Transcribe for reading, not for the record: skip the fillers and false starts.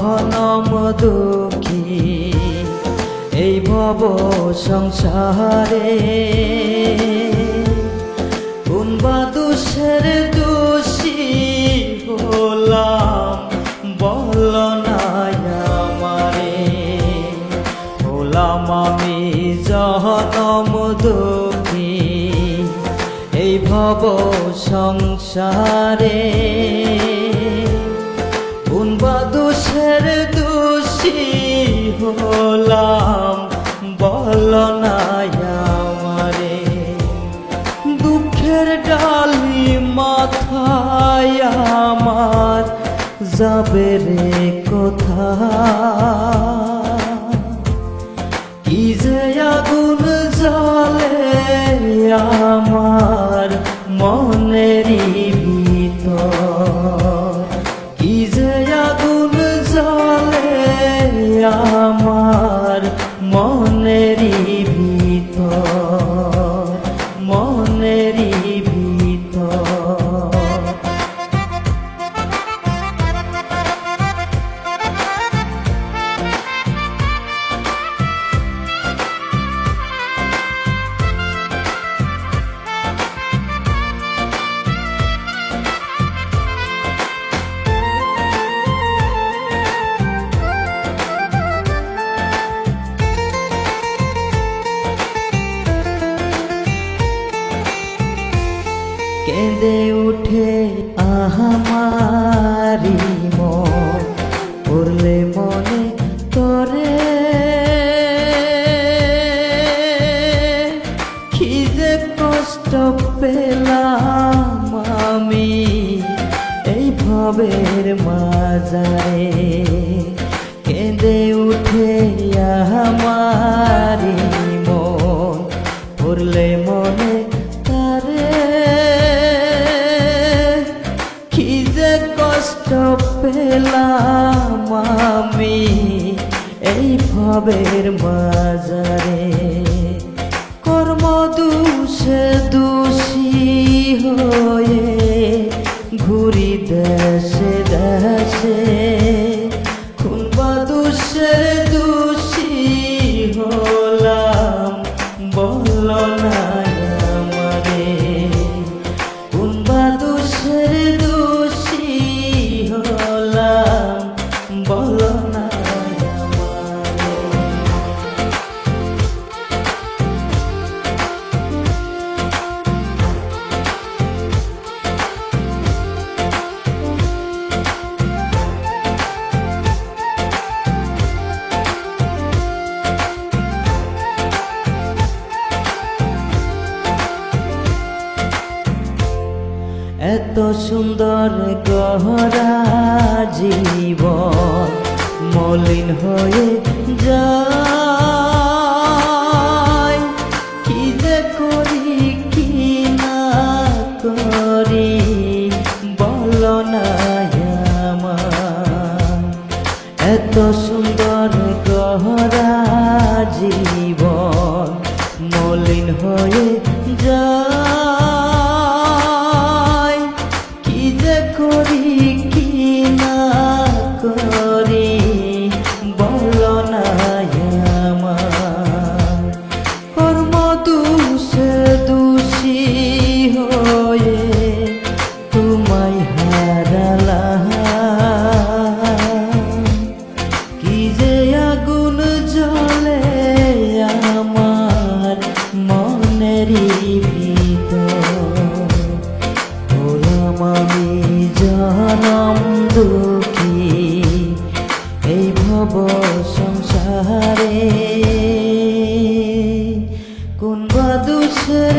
জনম দুঃখী এই ভব সংসারে। কোন বা দোষের দোষী হলাম বল না আমারে। হলাম আমি জনম দুঃখী এই ভব সংসারে। কোন বা দোষের দোষী হলাম বল না আমারে। দুঃখের ডালি মাথায় আমার যাবে রে কোথায়। কি যে আগুন জ্বলে আমার মনেরই ভিতর। কি যে আগুন জ্বলে আমার মনেরই ভিতর, মনেরই ভিতর। কেঁদে উঠে আহামারি মন, পড়লে মনে তোরে। কি যে কষ্ট পেলাম আমি এই ভবের মাঝারে। কেঁদে উঠে আহামারি মন, পড়লে মনে কষ্ট পেলাম আমি এই ভবের মাঝারে। কর্ম দোষে দোষী হয়ে ঘুরি দেশে দেশে। কোন বা দোষের দোষী হলাম বল না আমারে। কোন বা দোষের বলো না এত সুন্দর গহরা জীবন মলিন হয়ে যায়। কি যে করি কি না করি বল না আমার। এত সুন্দর গহরা জীবন মলিন হয়ে যায়। কি যে করি কি না করি বল না আমার। কর্ম দোষে দোষী হয়ে তোমায় হারালাম। কি যে আগুন জ্বলে আমার মনেরই ভিতর। হলাম আমি জনম দুঃখী এই ভব সংসারে। কোন বা দোষের